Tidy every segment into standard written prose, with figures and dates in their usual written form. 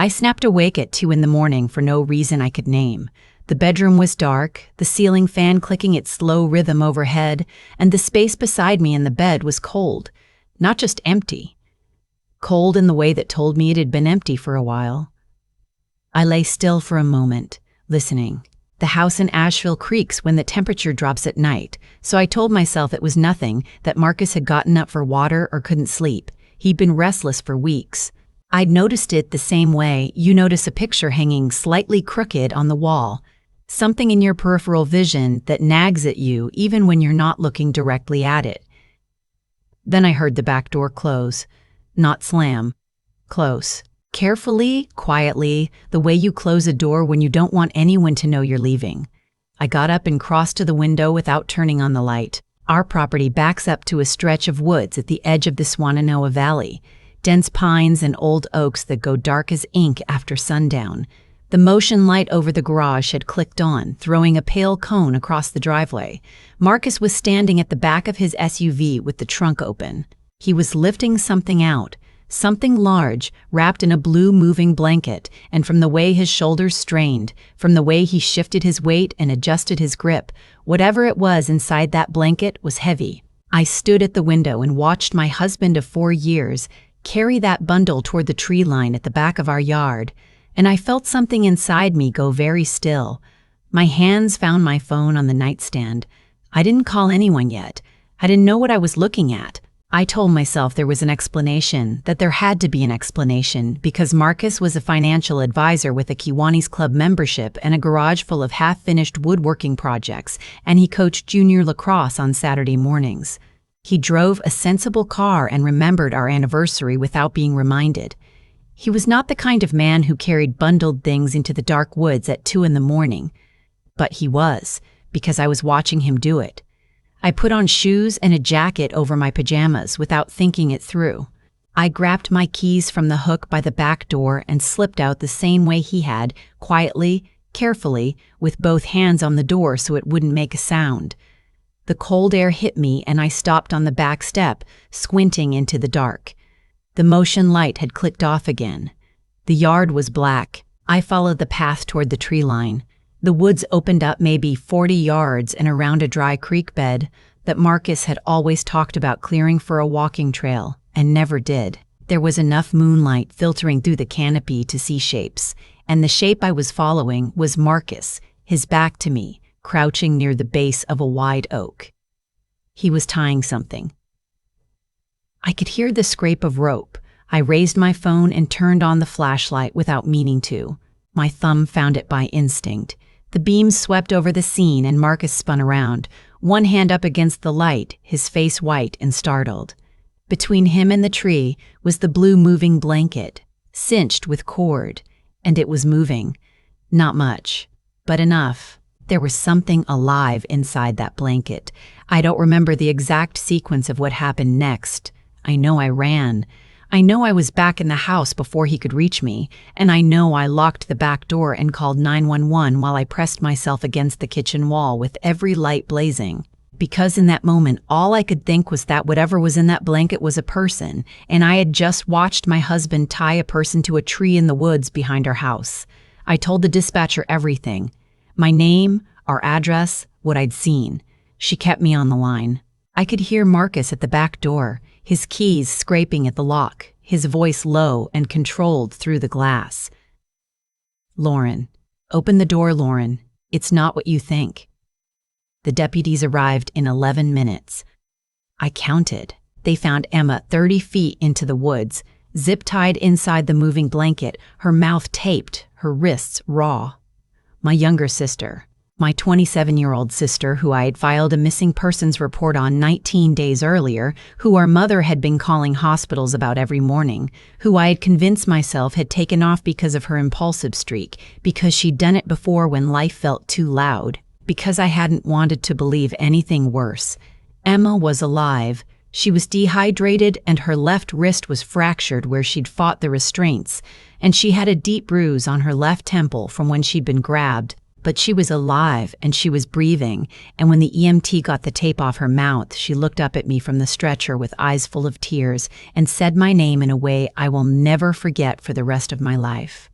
I snapped awake at 2 in the morning for no reason I could name. The bedroom was dark, the ceiling fan clicking its slow rhythm overhead, and the space beside me in the bed was cold, not just empty. Cold in the way that told me it had been empty for a while. I lay still for a moment, listening. The house in Asheville creaks when the temperature drops at night, so I told myself it was nothing, that Marcus had gotten up for water or couldn't sleep. He'd been restless for weeks. I'd noticed it the same way you notice a picture hanging slightly crooked on the wall. Something in your peripheral vision that nags at you even when you're not looking directly at it. Then I heard the back door close. Not slam. Close. Carefully, quietly, the way you close a door when you don't want anyone to know you're leaving. I got up and crossed to the window without turning on the light. Our property backs up to a stretch of woods at the edge of the Swannanoa Valley. Dense pines and old oaks that go dark as ink after sundown. The motion light over the garage had clicked on, throwing a pale cone across the driveway. Marcus was standing at the back of his SUV with the trunk open. He was lifting something out, something large, wrapped in a blue moving blanket, and from the way his shoulders strained, from the way he shifted his weight and adjusted his grip, whatever it was inside that blanket was heavy. I stood at the window and watched my husband of 4 years carry that bundle toward the tree line at the back of our yard, and I felt something inside me go very still. My hands found my phone on the nightstand. I didn't call anyone yet. I didn't know what I was looking at. I told myself there was an explanation, that there had to be an explanation, because Marcus was a financial advisor with a Kiwanis Club membership and a garage full of half-finished woodworking projects, and he coached junior lacrosse on Saturday mornings. He drove a sensible car and remembered our anniversary without being reminded. He was not the kind of man who carried bundled things into the dark woods at 2 in the morning. But he was, because I was watching him do it. I put on shoes and a jacket over my pajamas without thinking it through. I grabbed my keys from the hook by the back door and slipped out the same way he had, quietly, carefully, with both hands on the door so it wouldn't make a sound. The cold air hit me and I stopped on the back step, squinting into the dark. The motion light had clicked off again. The yard was black. I followed the path toward the tree line. The woods opened up maybe 40 yards and around a dry creek bed that Marcus had always talked about clearing for a walking trail, and never did. There was enough moonlight filtering through the canopy to see shapes, and the shape I was following was Marcus, his back to me, crouching near the base of a wide oak. He was tying something. I could hear the scrape of rope. I raised my phone and turned on the flashlight without meaning to. My thumb found it by instinct. The beams swept over the scene and Marcus spun around, one hand up against the light, his face white and startled. Between him and the tree was the blue moving blanket, cinched with cord, and it was moving. Not much, but enough. There was something alive inside that blanket. I don't remember the exact sequence of what happened next. I know I ran. I know I was back in the house before he could reach me, and I know I locked the back door and called 911 while I pressed myself against the kitchen wall with every light blazing. Because in that moment, all I could think was that whatever was in that blanket was a person, and I had just watched my husband tie a person to a tree in the woods behind our house. I told the dispatcher everything. My name, our address, what I'd seen. She kept me on the line. I could hear Marcus at the back door, his keys scraping at the lock, his voice low and controlled through the glass. "Lauren, open the door, Lauren. It's not what you think." The deputies arrived in 11 minutes. I counted. They found Emma 30 feet into the woods, zip-tied inside the moving blanket, her mouth taped, her wrists raw. My younger sister, my 27-year-old sister who I had filed a missing persons report on 19 days earlier, who our mother had been calling hospitals about every morning, who I had convinced myself had taken off because of her impulsive streak, because she'd done it before when life felt too loud, because I hadn't wanted to believe anything worse. Emma was alive. She was dehydrated and her left wrist was fractured where she'd fought the restraints, and she had a deep bruise on her left temple from when she'd been grabbed. But she was alive and she was breathing, and when the EMT got the tape off her mouth, she looked up at me from the stretcher with eyes full of tears and said my name in a way I will never forget for the rest of my life.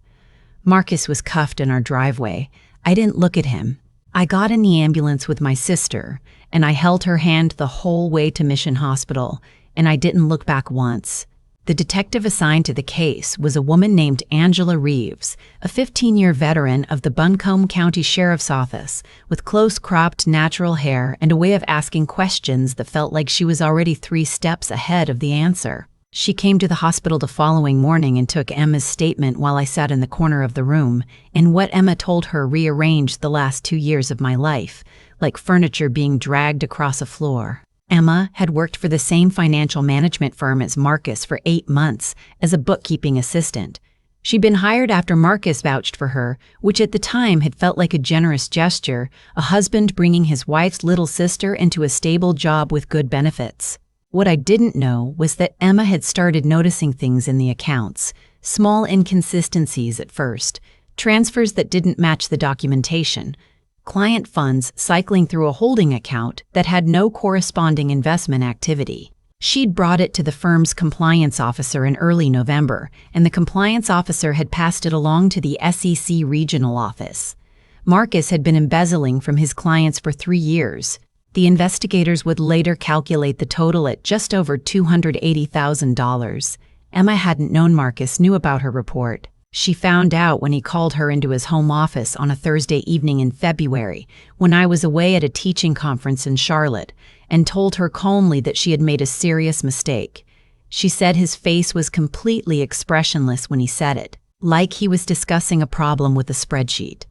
Marcus was cuffed in our driveway. I didn't look at him. I got in the ambulance with my sister, and I held her hand the whole way to Mission Hospital, and I didn't look back once. The detective assigned to the case was a woman named Angela Reeves, a 15-year veteran of the Buncombe County Sheriff's Office, with close-cropped natural hair and a way of asking questions that felt like she was already 3 steps ahead of the answer. She came to the hospital the following morning and took Emma's statement while I sat in the corner of the room, and what Emma told her rearranged the last 2 years of my life, like furniture being dragged across a floor. Emma had worked for the same financial management firm as Marcus for 8 months as a bookkeeping assistant. She'd been hired after Marcus vouched for her, which at the time had felt like a generous gesture, a husband bringing his wife's little sister into a stable job with good benefits. What I didn't know was that Emma had started noticing things in the accounts, small inconsistencies at first, transfers that didn't match the documentation, client funds cycling through a holding account that had no corresponding investment activity. She'd brought it to the firm's compliance officer in early November, and the compliance officer had passed it along to the SEC regional office. Marcus had been embezzling from his clients for 3 years. The investigators would later calculate the total at just over $280,000. Emma hadn't known Marcus knew about her report. She found out when he called her into his home office on a Thursday evening in February, when I was away at a teaching conference in Charlotte, and told her calmly that she had made a serious mistake. She said his face was completely expressionless when he said it, like he was discussing a problem with a spreadsheet.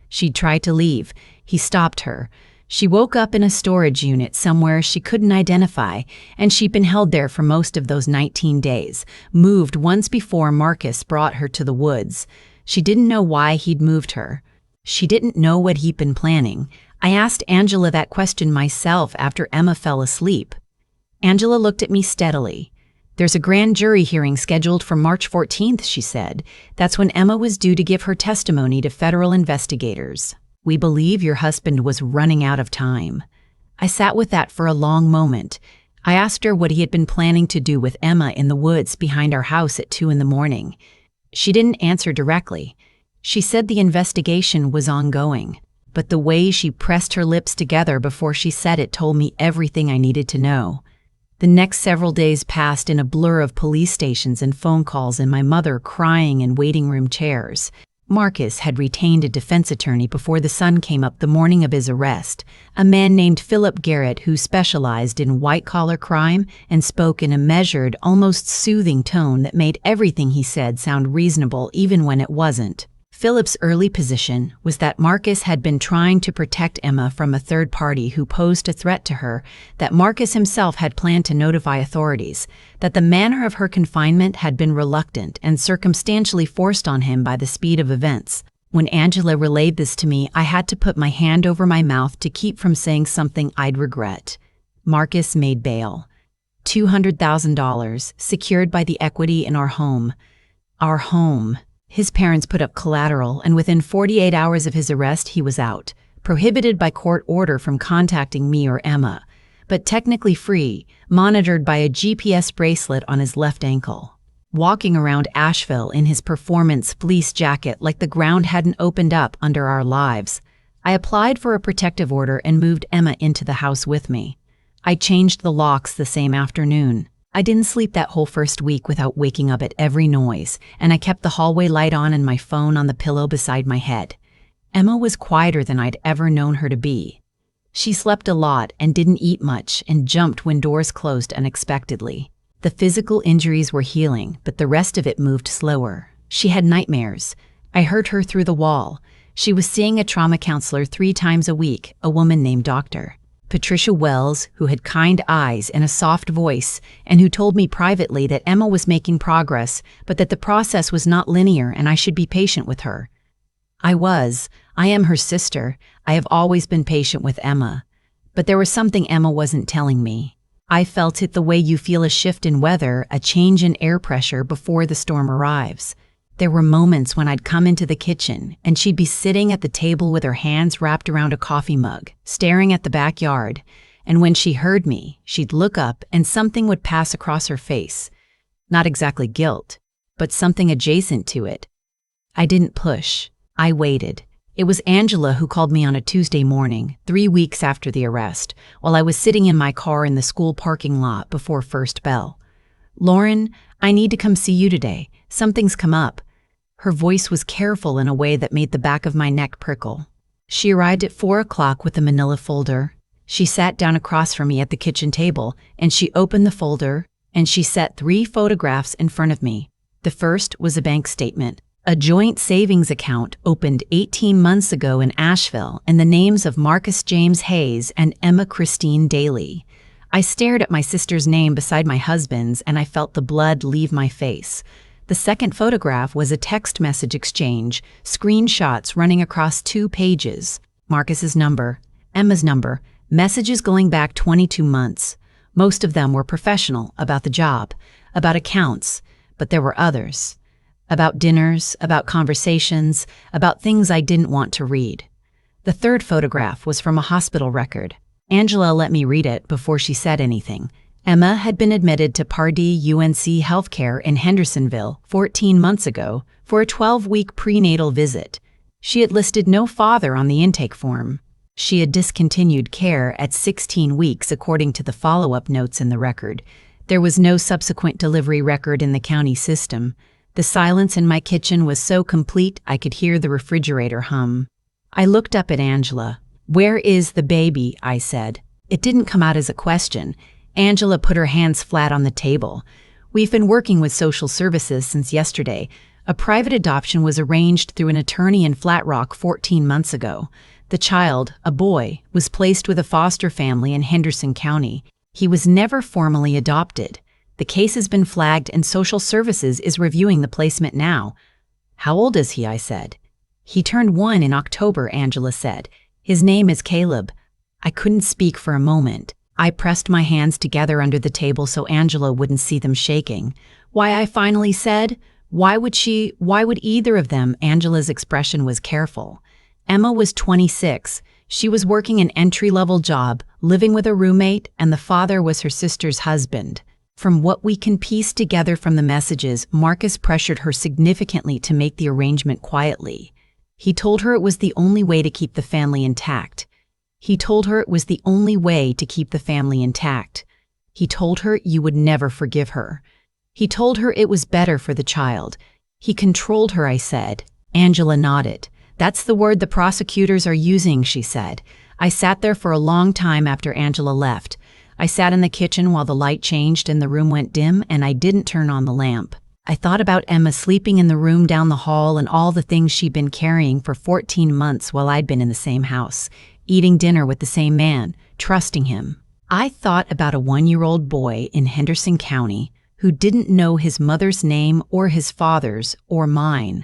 She'd tried to leave. He stopped her. She woke up in a storage unit somewhere she couldn't identify, and she'd been held there for most of those 19 days, moved once before Marcus brought her to the woods. She didn't know why he'd moved her. She didn't know what he'd been planning. I asked Angela that question myself after Emma fell asleep. Angela looked at me steadily. "There's a grand jury hearing scheduled for March 14th, she said. That's when Emma was due to give her testimony to federal investigators. We believe your husband was running out of time." I sat with that for a long moment. I asked her what he had been planning to do with Emma in the woods behind our house at 2 a.m. She didn't answer directly. She said the investigation was ongoing, but the way she pressed her lips together before she said it told me everything I needed to know. The next several days passed in a blur of police stations and phone calls and my mother crying in waiting room chairs. Marcus had retained a defense attorney before the sun came up the morning of his arrest, a man named Philip Garrett who specialized in white-collar crime and spoke in a measured, almost soothing tone that made everything he said sound reasonable even when it wasn't. Philip's early position was that Marcus had been trying to protect Emma from a third party who posed a threat to her, that Marcus himself had planned to notify authorities, that the manner of her confinement had been reluctant and circumstantially forced on him by the speed of events. When Angela relayed this to me, I had to put my hand over my mouth to keep from saying something I'd regret. Marcus made bail. $200,000, secured by the equity in our home. Our home. His parents put up collateral, and within 48 hours of his arrest, he was out, prohibited by court order from contacting me or Emma, but technically free, monitored by a GPS bracelet on his left ankle. Walking around Asheville in his performance fleece jacket like the ground hadn't opened up under our lives. I applied for a protective order and moved Emma into the house with me. I changed the locks the same afternoon. I didn't sleep that whole first week without waking up at every noise, and I kept the hallway light on and my phone on the pillow beside my head. Emma was quieter than I'd ever known her to be. She slept a lot and didn't eat much and jumped when doors closed unexpectedly. The physical injuries were healing, but the rest of it moved slower. She had nightmares. I heard her through the wall. She was seeing a trauma counselor 3 times a week, a woman named Dr. Patricia Wells, who had kind eyes and a soft voice, and who told me privately that Emma was making progress, but that the process was not linear and I should be patient with her. I am her sister. I have always been patient with Emma. But there was something Emma wasn't telling me. I felt it the way you feel a shift in weather, a change in air pressure before the storm arrives. There were moments when I'd come into the kitchen and she'd be sitting at the table with her hands wrapped around a coffee mug, staring at the backyard, and when she heard me, she'd look up and something would pass across her face. Not exactly guilt, but something adjacent to it. I didn't push. I waited. It was Angela who called me on a Tuesday morning, 3 weeks after the arrest, while I was sitting in my car in the school parking lot before first bell. "Lauren, I need to come see you today. Something's come up." Her voice was careful in a way that made the back of my neck prickle. She arrived at 4 o'clock with a manila folder. She sat down across from me at the kitchen table, and she opened the folder, and she set 3 photographs in front of me. The first was a bank statement, a joint savings account opened 18 months ago in Asheville in the names of Marcus James Hayes and Emma Christine Daly. I stared at my sister's name beside my husband's, and I felt the blood leave my face. The second photograph was a text message exchange, screenshots running across 2 pages. Marcus's number, Emma's number, messages going back 22 months. Most of them were professional, about the job, about accounts, but there were others. About dinners, about conversations, about things I didn't want to read. The third photograph was from a hospital record. Angela let me read it before she said anything. Emma had been admitted to Pardee UNC Healthcare in Hendersonville 14 months ago for a 12-week prenatal visit. She had listed no father on the intake form. She had discontinued care at 16 weeks according to the follow-up notes in the record. There was no subsequent delivery record in the county system. The silence in my kitchen was so complete I could hear the refrigerator hum. I looked up at Angela. "Where is the baby?" I said. It didn't come out as a question. Angela put her hands flat on the table. "We've been working with social services since yesterday. A private adoption was arranged through an attorney in Flat Rock 14 months ago. The child, a boy, was placed with a foster family in Henderson County. He was never formally adopted. The case has been flagged and social services is reviewing the placement now." "How old is he?" I said. "He turned 1 in October," Angela said. "His name is Caleb." I couldn't speak for a moment. I pressed my hands together under the table so Angela wouldn't see them shaking. "Why," I finally said, why would either of them?" Angela's expression was careful. Emma was 26. She was working an entry-level job, living with a roommate, and the father was her sister's husband. From what we can piece together from the messages, Marcus pressured her significantly to make the arrangement quietly. He told her it was the only way to keep the family intact. He told her it was the only way to keep the family intact. He told her you would never forgive her. He told her it was better for the child. He controlled her, I said. Angela nodded. "That's the word the prosecutors are using," she said. I sat there for a long time after Angela left. I sat in the kitchen while the light changed and the room went dim, and I didn't turn on the lamp. I thought about Emma sleeping in the room down the hall and all the things she'd been carrying for 14 months while I'd been in the same house, eating dinner with the same man, trusting him. I thought about a 1-year-old boy in Henderson County who didn't know his mother's name or his father's or mine.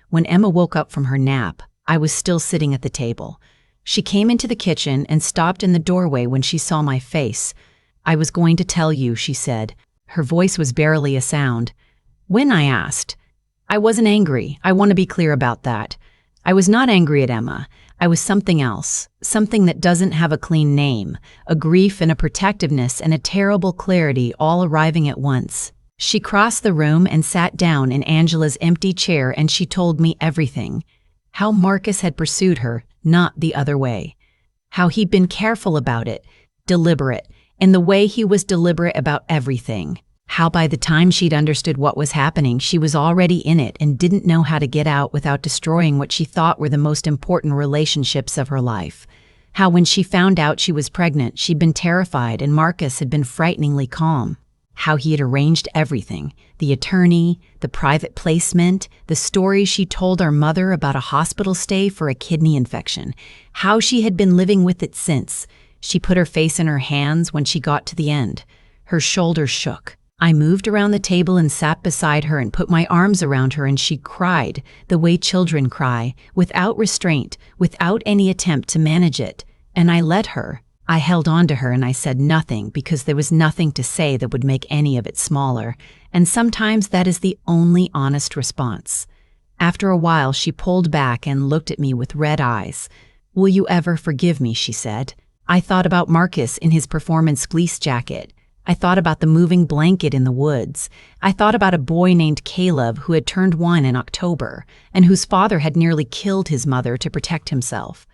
When Emma woke up from her nap, I was still sitting at the table. She came into the kitchen and stopped in the doorway when she saw my face. "I was going to tell you," she said. Her voice was barely a sound. "When?" I asked. I wasn't angry. I want to be clear about that. I was not angry at Emma. I was something else, something that doesn't have a clean name, a grief and a protectiveness and a terrible clarity all arriving at once. She crossed the room and sat down in Angela's empty chair, and she told me everything. How Marcus had pursued her, not the other way. How he'd been careful about it, deliberate, in the way he was deliberate about everything. How by the time she'd understood what was happening, she was already in it and didn't know how to get out without destroying what she thought were the most important relationships of her life. How when she found out she was pregnant, she'd been terrified and Marcus had been frighteningly calm. How he had arranged everything, the attorney, the private placement, the story she told our mother about a hospital stay for a kidney infection. How she had been living with it since. She put her face in her hands when she got to the end. Her shoulders shook. I moved around the table and sat beside her and put my arms around her, and she cried, the way children cry, without restraint, without any attempt to manage it. And I let her. I held on to her and I said nothing because there was nothing to say that would make any of it smaller. And sometimes that is the only honest response. After a while, she pulled back and looked at me with red eyes. "Will you ever forgive me?" she said. I thought about Marcus in his performance fleece jacket. I thought about the moving blanket in the woods. I thought about a boy named Caleb who had turned 1 in October and whose father had nearly killed his mother to protect himself.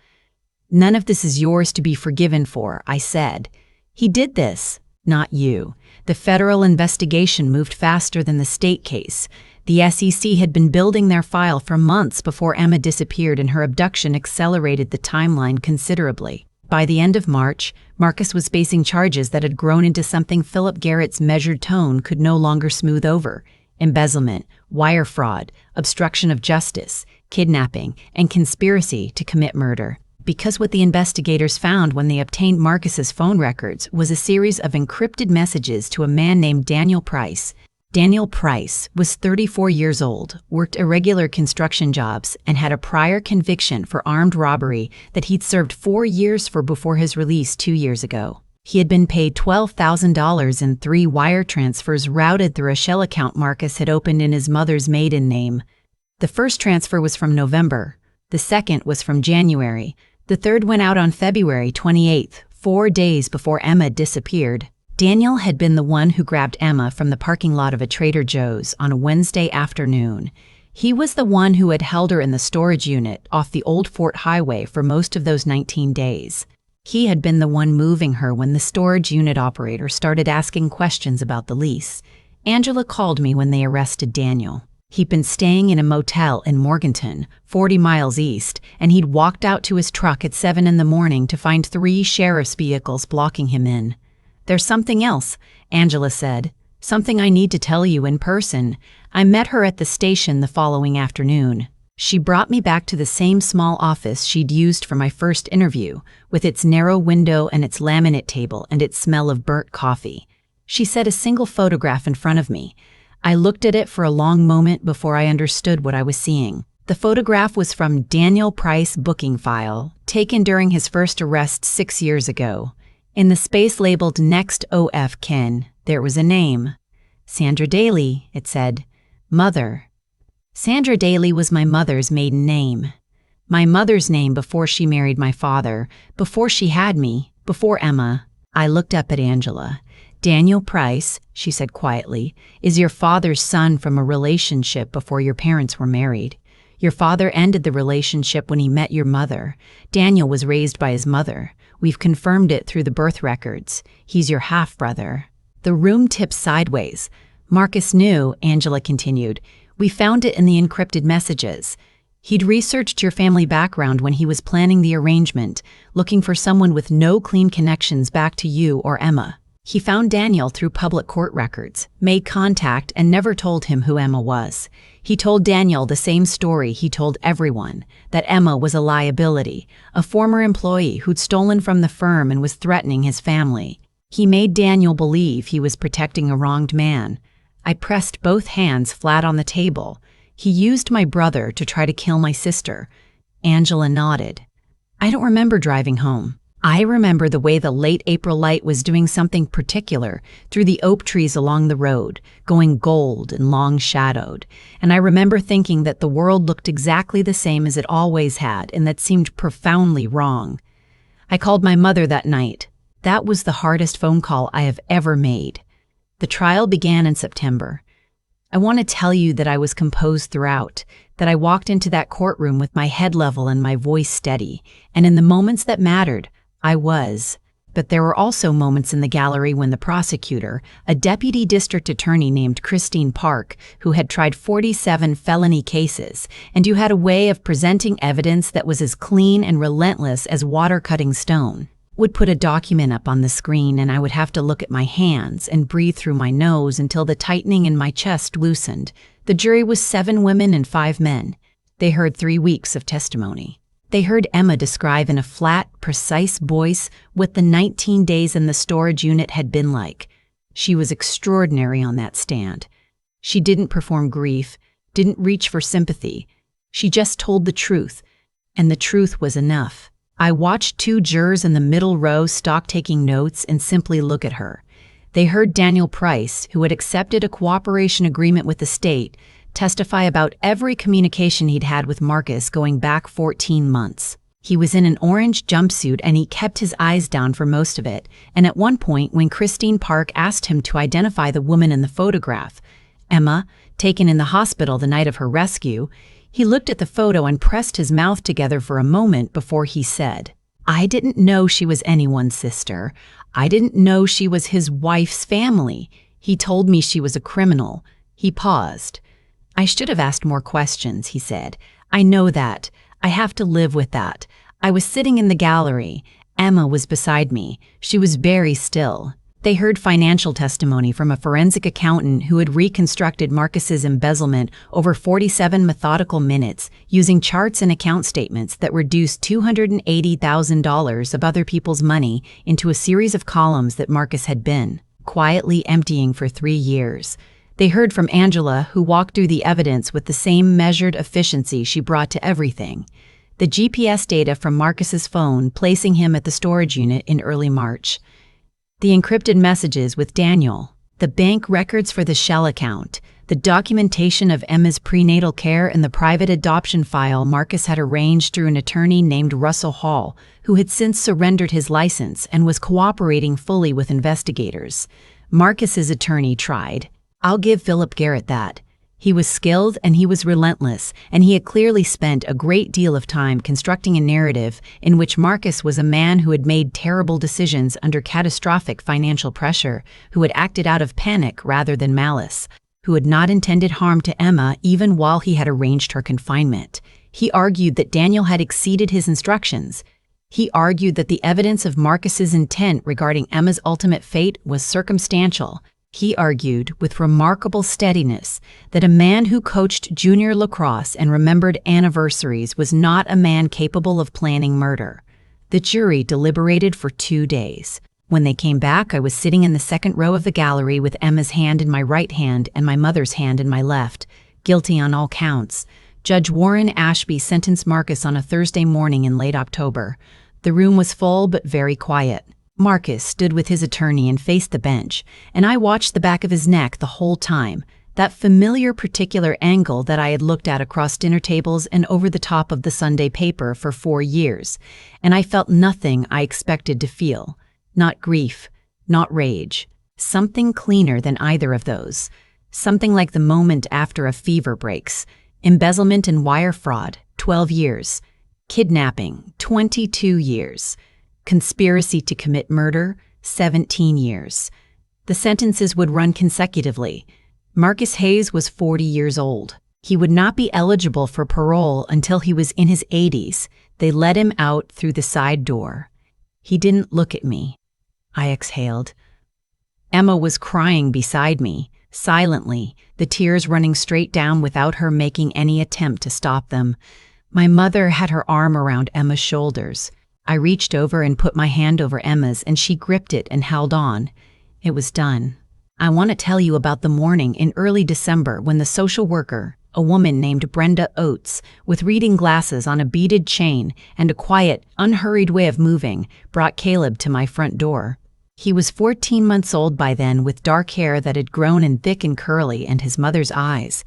"None of this is yours to be forgiven for," I said. "He did this, not you." The federal investigation moved faster than the state case. The SEC had been building their file for months before Emma disappeared, and her abduction accelerated the timeline considerably. By the end of March, Marcus was facing charges that had grown into something Philip Garrett's measured tone could no longer smooth over: embezzlement, wire fraud, obstruction of justice, kidnapping, and conspiracy to commit murder. Because what the investigators found when they obtained Marcus's phone records was a series of encrypted messages to a man named Daniel Price. Daniel Price was 34 years old, worked irregular construction jobs, and had a prior conviction for armed robbery that he'd served 4 years for before his release 2 years ago. He had been paid $12,000 in 3 wire transfers routed through a shell account Marcus had opened in his mother's maiden name. The first transfer was from November. The second was from January. The third went out on February 28th, 4 days before Emma disappeared. Daniel had been the one who grabbed Emma from the parking lot of a Trader Joe's on a Wednesday afternoon. He was the one who had held her in the storage unit off the Old Fort Highway for most of those 19 days. He had been the one moving her when the storage unit operator started asking questions about the lease. Angela called me when they arrested Daniel. He'd been staying in a motel in Morganton, 40 miles east, and he'd walked out to his truck at 7 in the morning to find 3 sheriff's vehicles blocking him in. "There's something else," Angela said. "Something I need to tell you in person." I met her at the station the following afternoon. She brought me back to the same small office she'd used for my first interview, with its narrow window and its laminate table and its smell of burnt coffee. She set a single photograph in front of me. I looked at it for a long moment before I understood what I was seeing. The photograph was from Daniel Price booking file, taken during his first arrest 6 years ago. In the space labeled Next OF Kin, there was a name. Sandra Daly, it said. Mother. Sandra Daly was my mother's maiden name. My mother's name before she married my father, before she had me, before Emma. I looked up at Angela. "Daniel Price," she said quietly, "is your father's son from a relationship before your parents were married. Your father ended the relationship when he met your mother. Daniel was raised by his mother. We've confirmed it through the birth records. He's your half-brother." The room tipped sideways. "Marcus knew," Angela continued. "We found it in the encrypted messages. He'd researched your family background when he was planning the arrangement, looking for someone with no clean connections back to you or Emma. He found Daniel through public court records, made contact, and never told him who Emma was. He told Daniel the same story he told everyone, that Emma was a liability, a former employee who'd stolen from the firm and was threatening his family. He made Daniel believe he was protecting a wronged man. I pressed both hands flat on the table. He used my brother to try to kill my sister." Angela nodded. "I don't remember driving home. I remember the way the late April light was doing something particular through the oak trees along the road, going gold and long-shadowed. And I remember thinking that the world looked exactly the same as it always had, and that seemed profoundly wrong. I called my mother that night. That was the hardest phone call I have ever made. The trial began in September. I want to tell you that I was composed throughout, that I walked into that courtroom with my head level and my voice steady, and in the moments that mattered, I was. But there were also moments in the gallery when the prosecutor, a deputy district attorney named Christine Park, who had tried 47 felony cases, and who had a way of presenting evidence that was as clean and relentless as water-cutting stone, would put a document up on the screen, and I would have to look at my hands and breathe through my nose until the tightening in my chest loosened. The jury was 7 women and 5 men. They heard 3 weeks of testimony. They heard Emma describe in a flat, precise voice what the 19 days in the storage unit had been like. She was extraordinary on that stand. She didn't perform grief, didn't reach for sympathy. She just told the truth, and the truth was enough. I watched 2 jurors in the middle row stop taking notes and simply look at her. They heard Daniel Price, who had accepted a cooperation agreement with the state, testify about every communication he'd had with Marcus going back 14 months. He was in an orange jumpsuit and he kept his eyes down for most of it, and at one point when Christine Park asked him to identify the woman in the photograph, Emma, taken in the hospital the night of her rescue, he looked at the photo and pressed his mouth together for a moment before he said, "I didn't know she was anyone's sister. I didn't know she was his wife's family. He told me she was a criminal." He paused. "I should have asked more questions," he said. "I know that. I have to live with that. I was sitting in the gallery. Emma was beside me. She was very still." They heard financial testimony from a forensic accountant who had reconstructed Marcus's embezzlement over 47 methodical minutes using charts and account statements that reduced $280,000 of other people's money into a series of columns that Marcus had been quietly emptying for 3 years. They heard from Angela, who walked through the evidence with the same measured efficiency she brought to everything. The GPS data from Marcus's phone placing him at the storage unit in early March. The encrypted messages with Daniel. The bank records for the Shell account. The documentation of Emma's prenatal care and the private adoption file Marcus had arranged through an attorney named Russell Hall, who had since surrendered his license and was cooperating fully with investigators. Marcus's attorney tried. I'll give Philip Garrett that. He was skilled and he was relentless, and he had clearly spent a great deal of time constructing a narrative in which Marcus was a man who had made terrible decisions under catastrophic financial pressure, who had acted out of panic rather than malice, who had not intended harm to Emma even while he had arranged her confinement. He argued that Daniel had exceeded his instructions. He argued that the evidence of Marcus's intent regarding Emma's ultimate fate was circumstantial. He argued, with remarkable steadiness, that a man who coached junior lacrosse and remembered anniversaries was not a man capable of planning murder. The jury deliberated for 2 days. When they came back, I was sitting in the second row of the gallery with Emma's hand in my right hand and my mother's hand in my left, guilty on all counts. Judge Warren Ashby sentenced Marcus on a Thursday morning in late October. The room was full but very quiet. Marcus stood with his attorney and faced the bench, and I watched the back of his neck the whole time, that familiar particular angle that I had looked at across dinner tables and over the top of the Sunday paper for 4 years, and I felt nothing I expected to feel. Not grief, not rage. Something cleaner than either of those. Something like the moment after a fever breaks. Embezzlement and wire fraud, 12 years. Kidnapping, 22 years. Conspiracy to commit murder, 17 years. The sentences would run consecutively. Marcus Hayes was 40 years old. He would not be eligible for parole until he was in his 80s. They let him out through the side door. He didn't look at me. I exhaled. Emma was crying beside me, silently, the tears running straight down without her making any attempt to stop them. My mother had her arm around Emma's shoulders. I reached over and put my hand over Emma's, and she gripped it and held on. It was done. I want to tell you about the morning in early December when the social worker, a woman named Brenda Oates, with reading glasses on a beaded chain and a quiet, unhurried way of moving, brought Caleb to my front door. He was 14 months old by then, with dark hair that had grown in thick and curly, and his mother's eyes.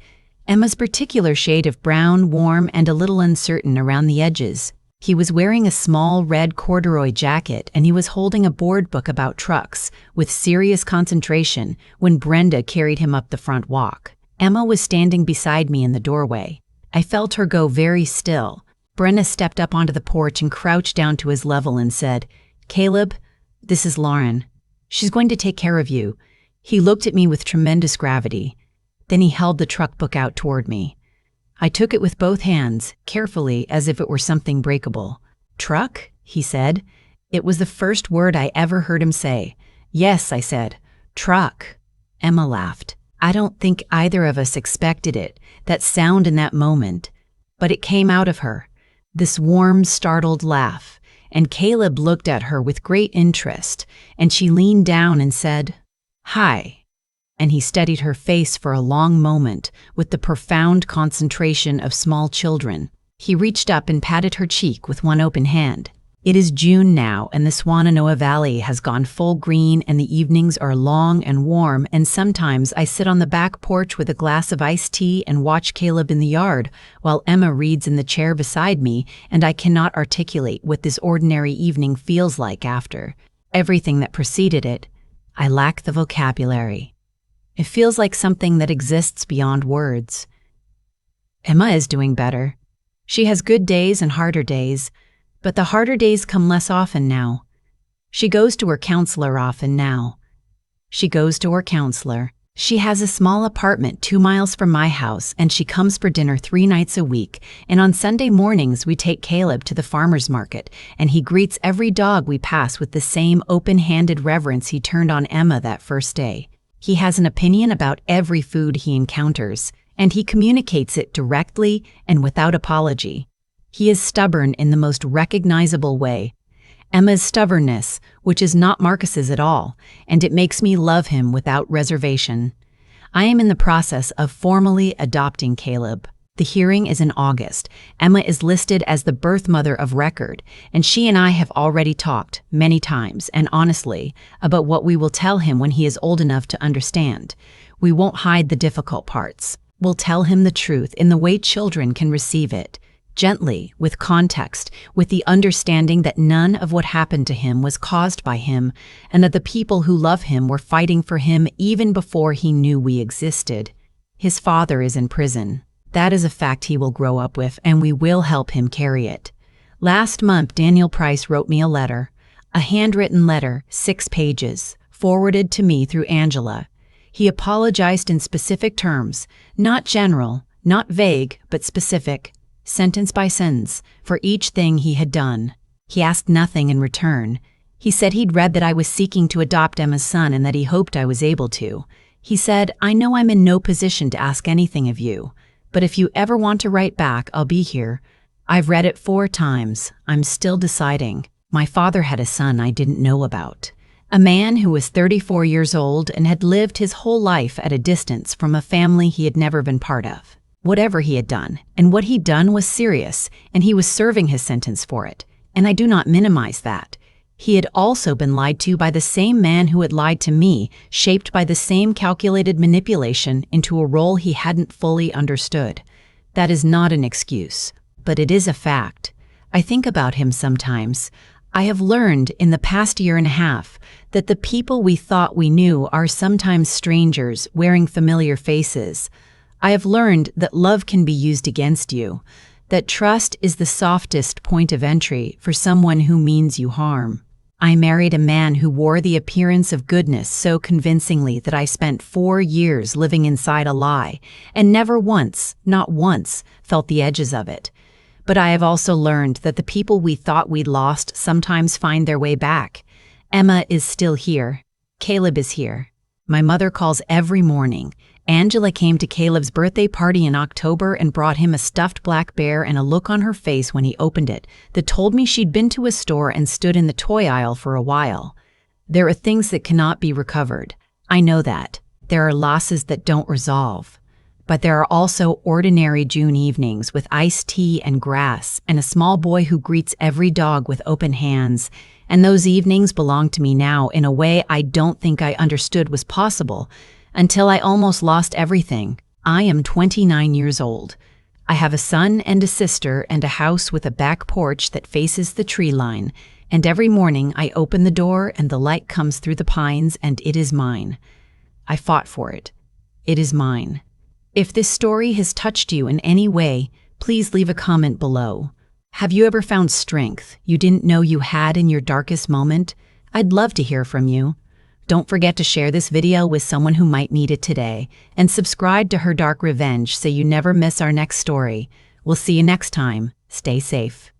Emma's particular shade of brown, warm, and a little uncertain around the edges. He was wearing a small red corduroy jacket, and he was holding a board book about trucks, with serious concentration, when Brenda carried him up the front walk. Emma was standing beside me in the doorway. I felt her go very still. Brenda stepped up onto the porch and crouched down to his level and said, "Caleb, this is Lauren. She's going to take care of you." He looked at me with tremendous gravity. Then he held the truck book out toward me. I took it with both hands, carefully, as if it were something breakable. "Truck?" he said. It was the first word I ever heard him say. "Yes," I said. "Truck." Emma laughed. I don't think either of us expected it, that sound in that moment. But it came out of her, this warm, startled laugh, and Caleb looked at her with great interest, and she leaned down and said, "Hi." And he studied her face for a long moment with the profound concentration of small children. He reached up and patted her cheek with one open hand. It is June now, and the Swannanoa Valley has gone full green, and the evenings are long and warm, and sometimes I sit on the back porch with a glass of iced tea and watch Caleb in the yard, while Emma reads in the chair beside me, and I cannot articulate what this ordinary evening feels like after everything that preceded it. I lack the vocabulary. It feels like something that exists beyond words. Emma is doing better. She has good days and harder days, but the harder days come less often now. She goes to her counselor often now. She has a small apartment 2 miles from my house, and she comes for dinner 3 nights a week, and on Sunday mornings we take Caleb to the farmer's market, and he greets every dog we pass with the same open-handed reverence he turned on Emma that first day. He has an opinion about every food he encounters, and he communicates it directly and without apology. He is stubborn in the most recognizable way. Emma's stubbornness, which is not Marcus's at all, and it makes me love him without reservation. I am in the process of formally adopting Caleb. The hearing is in August. Emma is listed as the birth mother of record, and she and I have already talked, many times, and honestly, about what we will tell him when he is old enough to understand. We won't hide the difficult parts. We'll tell him the truth in the way children can receive it. Gently, with context, with the understanding that none of what happened to him was caused by him, and that the people who love him were fighting for him even before he knew we existed. His father is in prison. That is a fact he will grow up with, and we will help him carry it. Last month, Daniel Price wrote me a letter, a handwritten letter, 6 pages, forwarded to me through Angela. He apologized in specific terms, not general, not vague, but specific, sentence by sentence, for each thing he had done. He asked nothing in return. He said he'd read that I was seeking to adopt Emma's son and that he hoped I was able to. He said, "I know I'm in no position to ask anything of you, but if you ever want to write back, I'll be here. I've read it 4 times. I'm still deciding." My father had a son I didn't know about. A man who was 34 years old and had lived his whole life at a distance from a family he had never been part of. Whatever he had done, and what he'd done was serious, and he was serving his sentence for it, and I do not minimize that. He had also been lied to by the same man who had lied to me, shaped by the same calculated manipulation into a role he hadn't fully understood. That is not an excuse, but it is a fact. I think about him sometimes. I have learned in the past 1.5 years that the people we thought we knew are sometimes strangers wearing familiar faces. I have learned that love can be used against you, that trust is the softest point of entry for someone who means you harm. I married a man who wore the appearance of goodness so convincingly that I spent 4 years living inside a lie, and never once, not once, felt the edges of it. But I have also learned that the people we thought we'd lost sometimes find their way back. Emma is still here. Caleb is here. My mother calls every morning. Angela came to Caleb's birthday party in October and brought him a stuffed black bear and a look on her face when he opened it that told me she'd been to a store and stood in the toy aisle for a while. There are things that cannot be recovered. I know that. There are losses that don't resolve. But there are also ordinary June evenings with iced tea and grass and a small boy who greets every dog with open hands, and those evenings belong to me now in a way I don't think I understood was possible until I almost lost everything. I am 29 years old. I have a son and a sister and a house with a back porch that faces the tree line, and every morning I open the door and the light comes through the pines and it is mine. I fought for it. It is mine. If this story has touched you in any way, please leave a comment below. Have you ever found strength you didn't know you had in your darkest moment? I'd love to hear from you. Don't forget to share this video with someone who might need it today, and subscribe to Her Dark Revenge so you never miss our next story. We'll see you next time. Stay safe.